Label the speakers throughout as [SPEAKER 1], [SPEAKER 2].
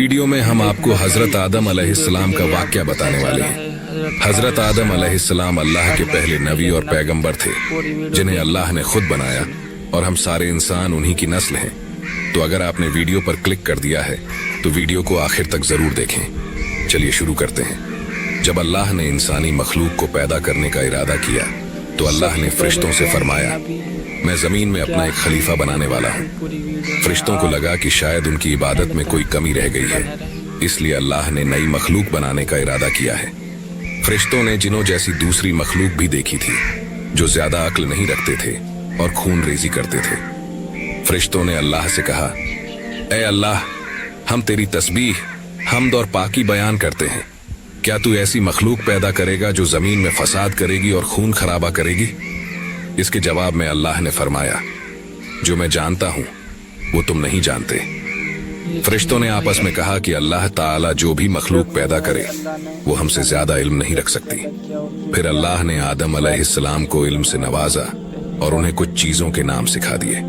[SPEAKER 1] Video में हम आपको हजरत आदम अलैहिस्सलाम का वाक़या बताने वाले हैं। हजरत आदम अलैहिस्सलाम अल्लाह के पहले नबी और पैगंबर थे जिन्हें अल्लाह ने खुद बनाया और हम सारे इंसान उन्हीं की नस्ल हैं। तो अगर आपने वीडियो पर क्लिक कर दिया है तो वीडियो को आखिर तक जरूर देखें। चलिए शुरू करते हैं। जब अल्लाह ने इंसानी मखलूक को पैदा करने का इरादा किया तो अल्लाह ने फरिश्तों से फरमाया, मैं जमीन में अपना एक खलीफा बनाने वाला हूँ। फरिश्तों को लगा कि शायद उनकी इबादत में कोई कमी रह गई है, इसलिए अल्लाह ने नई मखलूक बनाने का इरादा किया है। फरिश्तों ने जिन्हों जैसी दूसरी मखलूक भी देखी थी जो ज्यादा अक्ल नहीं रखते थे और खून रेजी करते थे। फरिश्तों ने अल्लाह से कहा, ए अल्लाह, हम तेरी तस्बीह, हम्द और पाकी बयान करते हैं। क्या तू ऐसी मखलूक पैदा करेगा जो जमीन में फसाद करेगी और खून खराबा करेगी? इसके जवाब में अल्लाह ने फरमाया, जो मैं जानता हूं वो तुम नहीं जानते। फरिश्तों ने आपस में कहा कि अल्लाह ताला जो भी मखलूक पैदा करे वो हमसे ज्यादा इल्म नहीं रख सकती। फिर अल्लाह ने आदम अलैहिस्सलाम को इल्म से नवाजा और उन्हें कुछ चीजों के नाम सिखा दिए।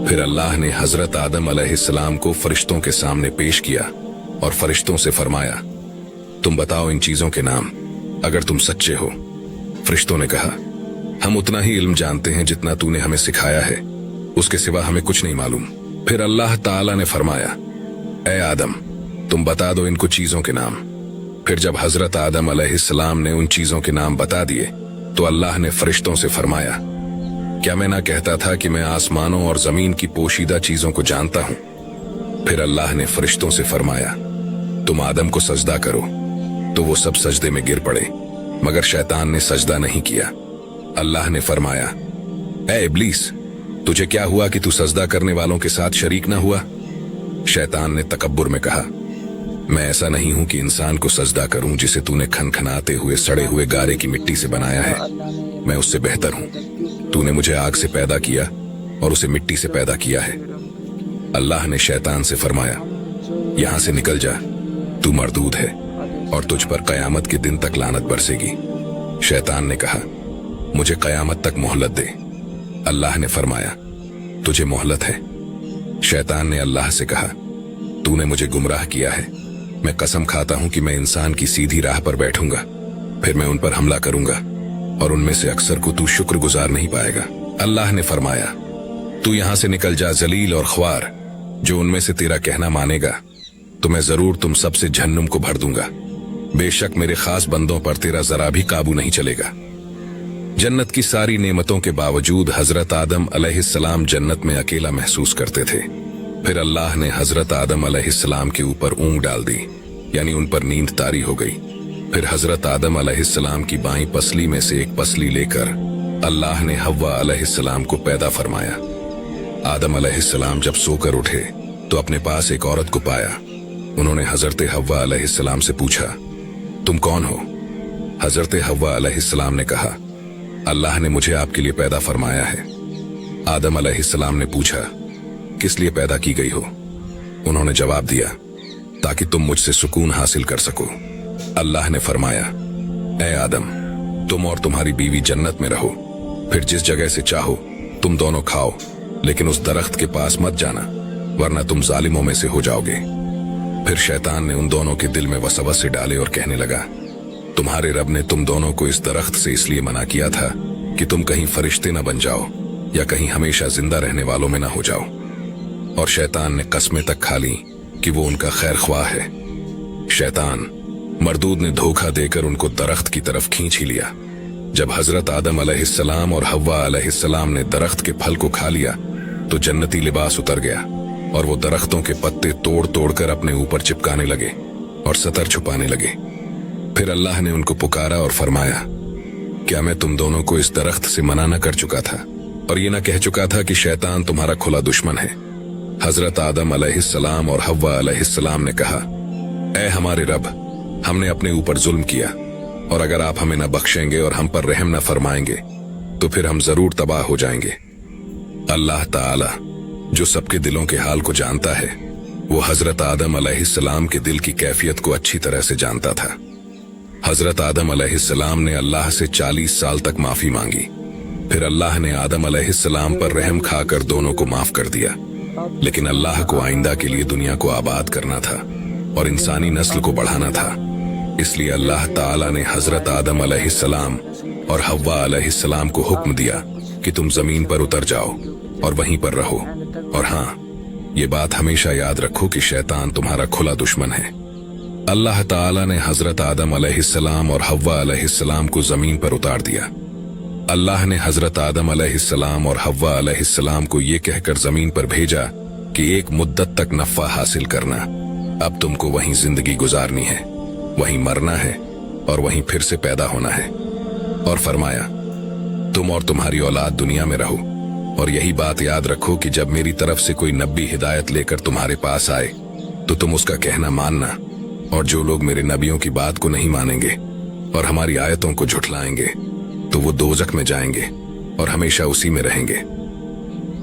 [SPEAKER 1] फिर अल्लाह ने हजरत आदम अलैहिस्सलाम को फरिश्तों के सामने पेश किया और फरिश्तों से फरमाया, तुम बताओ इन चीजों के नाम अगर तुम सच्चे हो। फरिश्तों ने कहा, हम उतना ही इल्म जानते हैं जितना तूने हमें सिखाया है, उसके सिवा हमें कुछ नहीं मालूम। फिर अल्लाह ताला ने फरमाया, ए आदम, तुम बता दो इनको चीजों के नाम। फिर जब हजरत आदम अलैहिस्सलाम ने उन चीजों के नाम बता दिए तो अल्लाह ने फरिश्तों से फरमाया, क्या मैं ना कहता था कि मैं आसमानों और जमीन की पोशीदा चीजों को जानता हूं? फिर अल्लाह ने फरिश्तों से फरमाया, तुम आदम को सजदा करो। तो वो सब सजदे में गिर पड़े, मगर शैतान ने सजदा नहीं किया। अल्लाह ने फरमाया, ए इब्लीस, तुझे क्या हुआ कि तू सजदा करने वालों के साथ शरीक न हुआ? शैतान ने तकब्बुर में कहा, मैं ऐसा नहीं हूं कि इंसान को सजदा करूं जिसे तूने खनखनाते हुए सड़े हुए गारे की मिट्टी से बनाया है। मैं उससे बेहतर हूं। तूने मुझे आग से पैदा किया और उसे मिट्टी से पैदा किया है। अल्लाह ने शैतान से फरमाया, यहां से निकल जा, तू मरदूद है और तुझ पर कयामत के दिन तक लानत बरसेगी। शैतान ने कहा, मुझे कयामत तक मोहलत दे। अल्लाह ने फरमाया, तुझे मोहलत है। शैतान ने अल्लाह से कहा, तूने मुझे गुमराह किया है। मैं कसम खाता हूं कि मैं इंसान की सीधी राह पर बैठूंगा, फिर मैं उन पर हमला करूंगा और उनमें से अक्सर को तू शुक्रगुजार नहीं पाएगा। अल्लाह ने फरमाया, तू यहां से निकल जा जलील और ख्वार। जो उनमें से तेरा कहना मानेगा तो मैं जरूर तुम सबसे जहन्नुम को भर दूंगा। बेशक मेरे खास बंदों पर तेरा जरा भी काबू नहीं चलेगा। जन्नत की सारी नेमतों के बावजूद हजरत आदम अलैहिस्सलाम जन्नत में अकेला महसूस करते थे। फिर अल्लाह ने हजरत आदम अलैहिस्सलाम के ऊपर ऊँग डाल दी, यानी उन पर नींद तारी हो गई। फिर हजरत आदम अलैहिस्सलाम की बाईं पसली में से एक पसली लेकर अल्लाह ने हव्वा अलैहिस्सलाम को पैदा फरमाया। आदम अलैहिस्सलाम जब सोकर उठे तो अपने पास एक औरत को पाया। उन्होंने हजरत हव्वा अलैहिस्सलाम से पूछा, तुम कौन हो? हजरत हव्वा अलैहिस्सलाम ने कहा, अल्लाह ने मुझे आपके लिए पैदा फरमाया है। आदम अलैहिस्सलाम ने पूछा, किस लिए पैदा की गई हो? उन्होंने जवाब दिया, ताकि तुम मुझसे सुकून हासिल कर सको। अल्लाह ने फरमाया, ए आदम, तुम और तुम्हारी बीवी जन्नत में रहो, फिर जिस जगह से चाहो तुम दोनों खाओ, लेकिन उस दरख्त के पास मत जाना, वरना तुम जालिमों में से हो जाओगे। फिर शैतान ने उन दोनों के दिल में वसवसे डाले और कहने लगा, तुम्हारे रब ने तुम दोनों को इस दरख्त से इसलिए मना किया था कि तुम कहीं फरिश्ते न बन जाओ या कहीं हमेशा जिंदा रहने वालों में न हो जाओ। और शैतान ने कस्में तक खा ली कि वो उनका खैर ख्वाह है। शैतान मरदूद ने धोखा देकर उनको दरख्त की तरफ खींच ही लिया। जब हजरत आदम अलैहिस्सलाम और हव्वा अलैहिस्सलाम ने दरख्त के फल को खा लिया तो जन्नती लिबास उतर गया और वो दरख्तों के पत्ते तोड़ तोड़ कर अपने ऊपर चिपकाने लगे और सतर छुपाने लगे। फिर अल्लाह ने उनको पुकारा और फरमाया, क्या मैं तुम दोनों को इस दरख्त से मना न कर चुका था और ये न कह चुका था कि शैतान तुम्हारा खुला दुश्मन है? हजरत आदम अलैहिस्सलाम और हव्वा अलैहिस्सलाम ने कहा, ऐ हमारे रब, हमने अपने ऊपर जुल्म किया और अगर आप हमें न बख्शेंगे और हम पर रहम न फरमाएंगे तो फिर हम जरूर तबाह हो जाएंगे। अल्लाह ताला जो सबके दिलों के हाल को जानता है, वो हजरत आदम अलैहिस्सलाम के दिल की कैफियत को अच्छी तरह से जानता था। हजरत आदम अलैहिस्सलाम ने अल्लाह से 40 साल तक माफी मांगी। फिर अल्लाह ने आदम अलैहिस्सलाम पर रहम खाकर दोनों को माफ कर दिया, लेकिन अल्लाह को आइंदा के लिए दुनिया को आबाद करना था और इंसानी नस्ल को बढ़ाना था। इसलिए अल्लाह ताला ने हजरत आदम अलैहिस्सलाम और हव्वा अलैहिस्सलाम को हुक्म दिया कि तुम जमीन पर उतर जाओ और वहीं पर रहो। और हाँ, ये बात हमेशा याद रखो कि शैतान तुम्हारा खुला दुश्मन है। अल्लाह ताला ने हजरत आदम अलैहिस्सलाम और हव्वा अलैहिस्सलाम को जमीन पर उतार दिया। अल्लाह ने हजरत आदम अलैहिस्सलाम और हव्वा अलैहिस्सलाम को ये कहकर जमीन पर भेजा कि एक मुद्दत तक नफा हासिल करना, अब तुमको वहीं जिंदगी गुजारनी है, वहीं मरना है और वहीं फिर से पैदा होना है। और फरमाया, तुम और तुम्हारी औलाद दुनिया में रहो और यही बात याद रखो कि जब मेरी तरफ से कोई नबी हिदायत लेकर तुम्हारे पास आए तो तुम उसका कहना मानना, और जो लोग मेरे नबियों की बात को नहीं मानेंगे और हमारी आयतों को झुठलाएंगे तो वो दोजख में जाएंगे और हमेशा उसी में रहेंगे।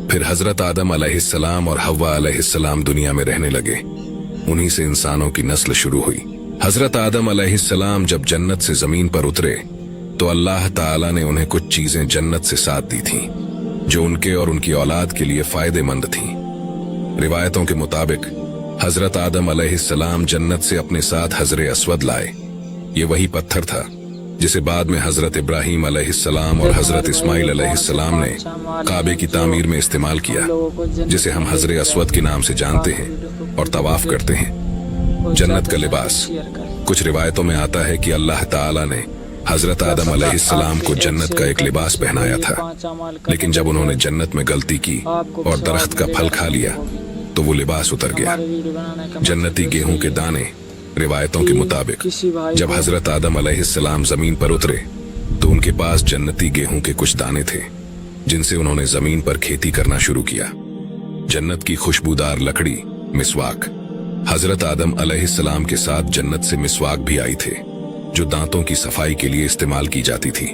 [SPEAKER 1] फिर हजरत आदम अलैहिस्सलाम और हव्वा अलैहिस्सलाम दुनिया में रहने लगे। उन्हीं से इंसानों की नस्ल शुरू हुई। हजरत आदम अलैहिस्सलाम जब जन्नत से जमीन पर उतरे तो अल्लाह ताला ने उन्हें कुछ चीजें जन्नत से साथ दी थीं जो उनके और उनकी औलाद के लिए फायदेमंद थीं। रिवायतों के मुताबिक हजरत आदम अलैहिस्सलाम जन्नत से अपने साथ हजरे अस्वद लाए। ये वही पत्थर था जिसे बाद में हजरत इब्राहीम अलैहिस्सलाम और हजरत इस्माइल अलैहिस्सलाम ने काबे की तामीर में इस्तेमाल किया, जिसे हम हजरे अस्वद के नाम से जानते हैं और तवाफ करते हैं। जन्नत का लिबास। कुछ रिवायतों में आता है कि अल्लाह ताला ने हजरत आदम अलैहिस्सलाम को जन्नत का एक लिबास पहनाया था, लेकिन जब उन्होंने जन्नत में गलती की और दरख्त का फल खा लिया तो वो लिबास उतर गया। जन्नती गेहूं के दाने। रिवायतों के मुताबिक जब हजरत आदम अलैहिस्सलाम जमीन पर उतरे तो उनके पास जन्नती गेहूं के कुछ दाने थे जिनसे उन्होंने जमीन पर खेती करना शुरू किया। जन्नत की खुशबूदार लकड़ी, मिसवाक। हजरत आदम अलैहिस्सलाम के साथ जन्नत से मिसवाक भी आई थे जो दांतों की सफाई के लिए इस्तेमाल की जाती थी।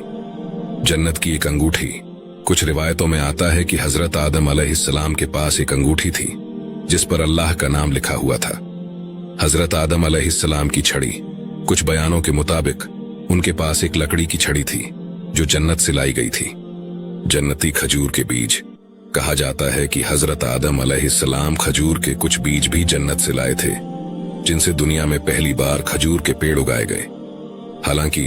[SPEAKER 1] जन्नत की एक अंगूठी। कुछ रिवायतों में आता है कि हजरत आदम अलैहिस्सलाम के पास एक अंगूठी थी जिस पर अल्लाह का नाम लिखा हुआ था। हजरत आदम अलैहिस्सलाम की छड़ी। कुछ बयानों के मुताबिक उनके पास एक लकड़ी की छड़ी थी जो जन्नत से लाई गई थी। जन्नती खजूर के बीज। कहा जाता है कि हजरत आदम अलैहिस्सलाम खजूर के कुछ बीज भी जन्नत से लाए थे जिनसे दुनिया में पहली बार खजूर के पेड़ उगाए गए। हालांकि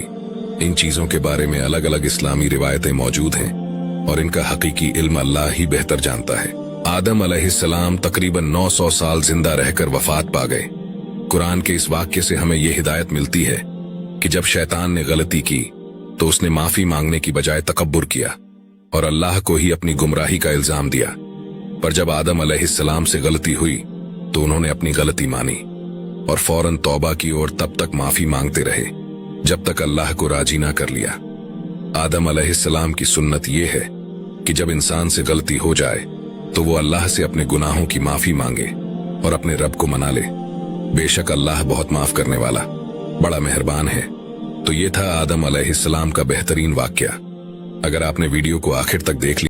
[SPEAKER 1] इन चीजों के बारे में अलग अलग इस्लामी रिवायतें मौजूद हैं और इनका हकीकी इल्म अल्लाह ही बेहतर जानता है। आदम अलैहिस्सलाम तकरीबन 900 साल जिंदा रहकर वफात पा गए। कुरान के इस वाक्य से हमें यह हिदायत मिलती है कि जब शैतान ने गलती की तो उसने माफी मांगने की बजाय तकब्बुर किया और अल्लाह को ही अपनी गुमराही का इल्जाम दिया। पर जब आदम अलैहिस्सलाम से गलती हुई तो उन्होंने अपनी गलती मानी और फौरन तौबा की और तब तक माफी मांगते रहे जब तक अल्लाह को राजी ना कर लिया। आदम अलैहिस्सलाम की सुन्नत ये है कि जब इंसान से गलती हो जाए तो वो अल्लाह से अपने गुनाहों की माफी मांगे और अपने रब को मना ले। बेशक अल्लाह बहुत माफ करने वाला, बड़ा मेहरबान है। तो ये था आदम अलैहिस्सलाम का बेहतरीन वाकया। अगर आपने वीडियो को आखिर तक देख लिया